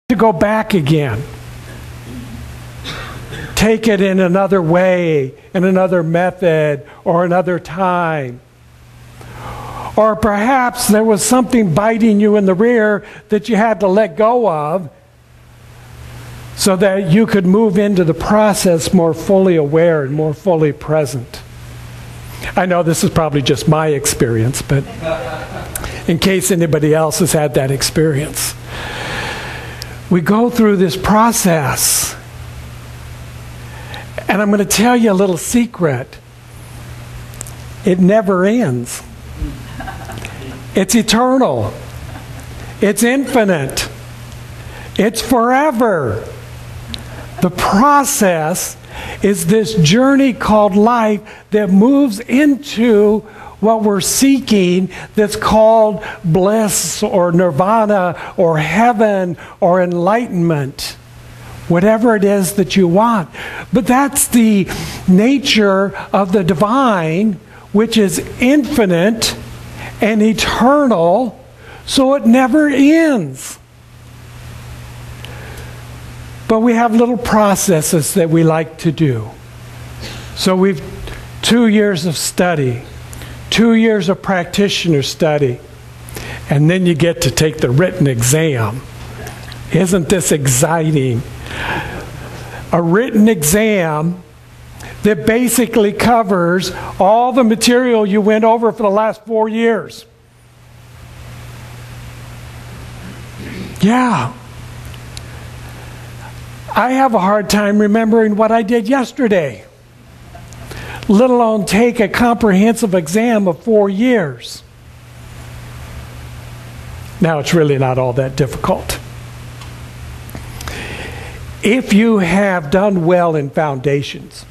to go back again. Take it in another way, in another method, or another time. Or perhaps there was something biting you in the rear that you had to let go of so that you could move into the process more fully aware and more fully present. I know this is probably just my experience, but in case anybody else has had that experience. We go through this process. And I'm going to tell you a little secret. It never ends. It's eternal. It's infinite. It's forever. The process is this journey called life that moves into what we're seeking, that's called bliss or nirvana or heaven or enlightenment. Whatever it is that you want. But that's the nature of the divine, which is infinite and eternal, so it never ends. But we have little processes that we like to do. So we've 2 years of study, 2 years of practitioner study, and then you get to take the written exam. Isn't this exciting? A written exam that basically covers all the material you went over for the last 4 years. Yeah. I have a hard time remembering what I did yesterday, let alone take a comprehensive exam of 4 years. Now, it's really not all that difficult. If you have done well in foundations,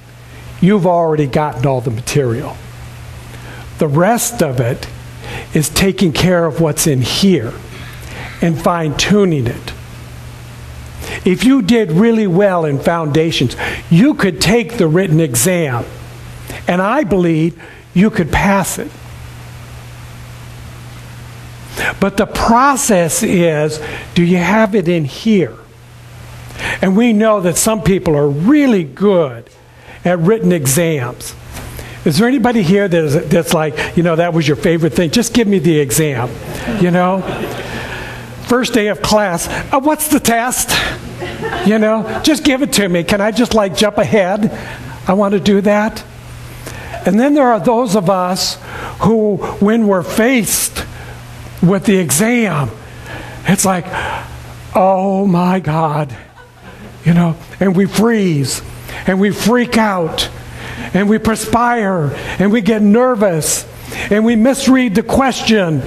you've already gotten all the material. The rest of it is taking care of what's in here and fine-tuning it. If you did really well in foundations, you could take the written exam, and I believe you could pass it. But the process is, do you have it in here? And we know that some people are really good at written exams. Is there anybody here that's like, you know, that was your favorite thing? Just give me the exam, you know? First day of class, what's the test? You know, just give it to me. Can I just like jump ahead? I want to do that. And then there are those of us who, when we're faced with the exam, it's like, oh my God. You know, and we freeze, and we freak out, and we perspire, and we get nervous, and we misread the question.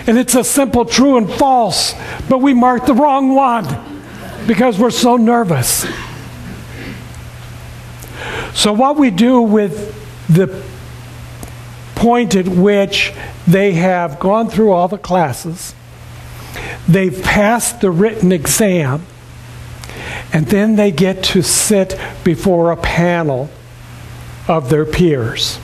And it's a simple true and false, but we mark the wrong one because we're so nervous. So what we do with the point at which they have gone through all the classes, they've passed the written exam, and then they get to sit before a panel of their peers.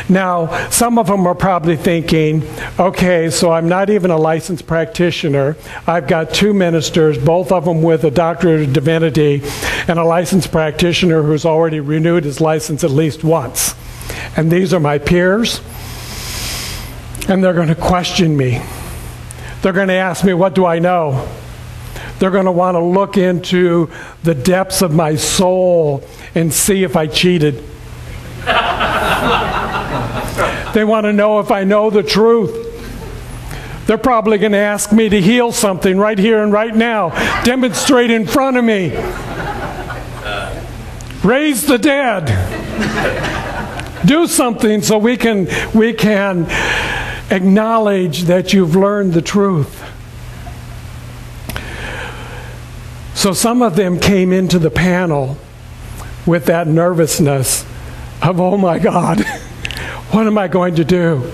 Now, some of them are probably thinking, okay, so I'm not even a licensed practitioner. I've got 2 ministers, both of them with a doctorate of divinity, and a licensed practitioner who's already renewed his license at least once. And these are my peers, and they're going to question me. They're going to ask me, what do I know? They're going to want to look into the depths of my soul and see if I cheated. They want to know if I know the truth. They're probably going to ask me to heal something right here and right now. Demonstrate in front of me. Raise the dead. Do something so we can acknowledge that you've learned the truth. So some of them came into the panel with that nervousness of, oh my God, what am I going to do?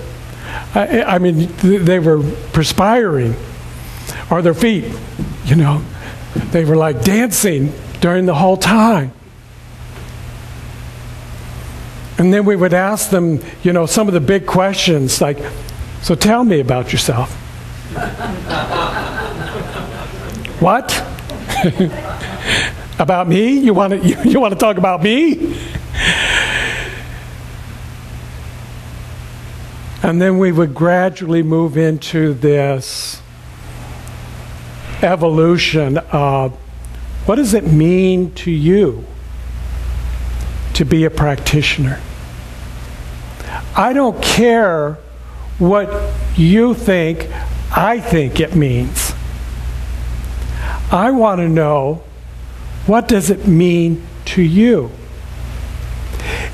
I mean, they were perspiring, or their feet, you know, they were like dancing during the whole time. And then we would ask them, you know, some of the big questions like, so tell me about yourself. What? About me? You want to talk about me? And then we would gradually move into this evolution of what does it mean to you to be a practitioner? I don't care what you think I think it means. I want to know, what does it mean to you?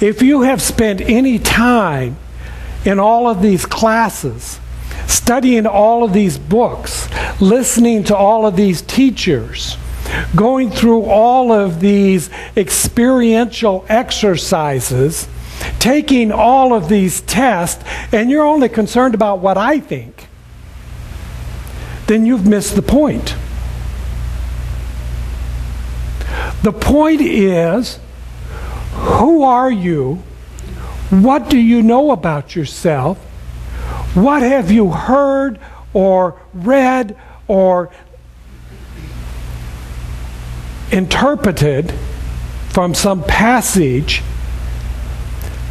If you have spent any time in all of these classes, studying all of these books, listening to all of these teachers, going through all of these experiential exercises, taking all of these tests, and you're only concerned about what I think, then you've missed the point. The point is, who are you? What do you know about yourself? What have you heard or read or interpreted from some passage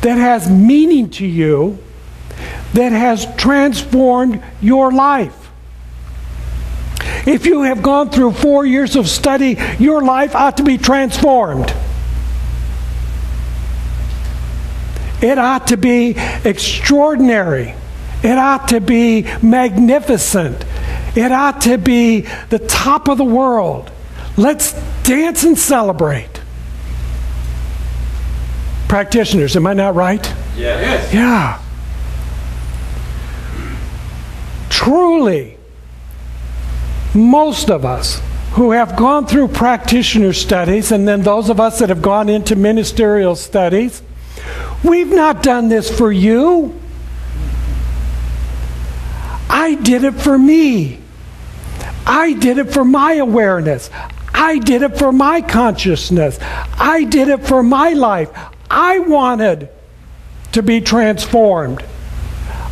that has meaning to you, that has transformed your life? If you have gone through 4 years of study, your life ought to be transformed. It ought to be extraordinary. It ought to be magnificent. It ought to be the top of the world. Let's dance and celebrate. Practitioners, am I not right? Yes. Yeah. Truly, most of us who have gone through practitioner studies, and then those of us that have gone into ministerial studies, we've not done this for you. I did it for me. I did it for my awareness. I did it for my consciousness. I did it for my life. I wanted to be transformed.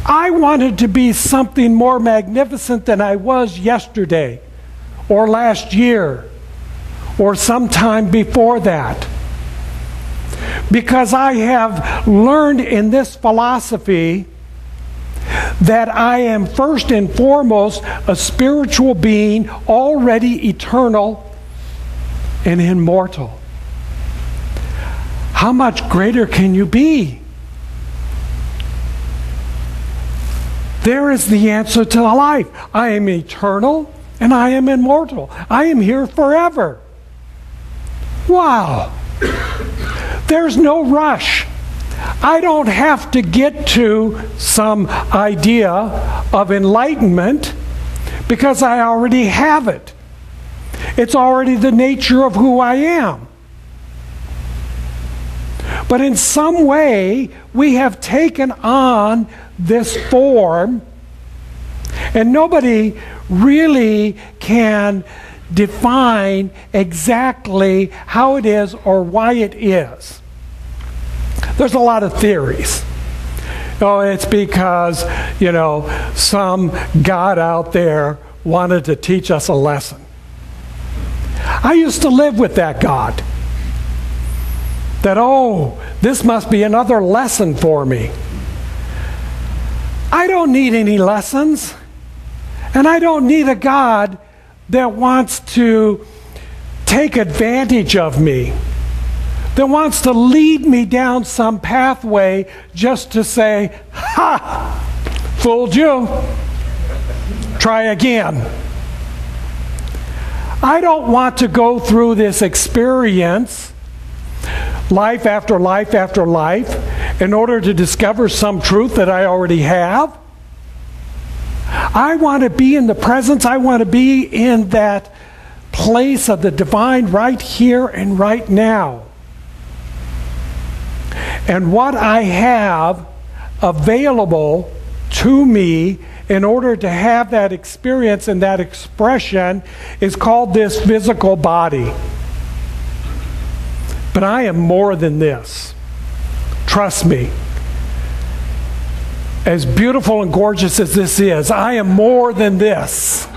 I wanted to be something more magnificent than I was yesterday, or last year, or sometime before that. Because I have learned in this philosophy that I am first and foremost a spiritual being, already eternal and immortal. How much greater can you be? There is the answer to life. I am eternal and I am immortal. I am here forever. Wow. There's no rush. I don't have to get to some idea of enlightenment because I already have it. It's already the nature of who I am. But in some way, we have taken on this form, and nobody really can define exactly how it is or why it is. There's a lot of theories. Oh, it's because, some God out there wanted to teach us a lesson. I used to live with that God. That, this must be another lesson for me. I don't need any lessons. And I don't need a God that wants to take advantage of me, that wants to lead me down some pathway just to say, ha, fooled you. Try again. I don't want to go through this experience, life after life after life, in order to discover some truth that I already have. I want to be in the presence. I want to be in that place of the divine right here and right now. And what I have available to me in order to have that experience and that expression is called this physical body. But I am more than this. Trust me. As beautiful and gorgeous as this is, I am more than this.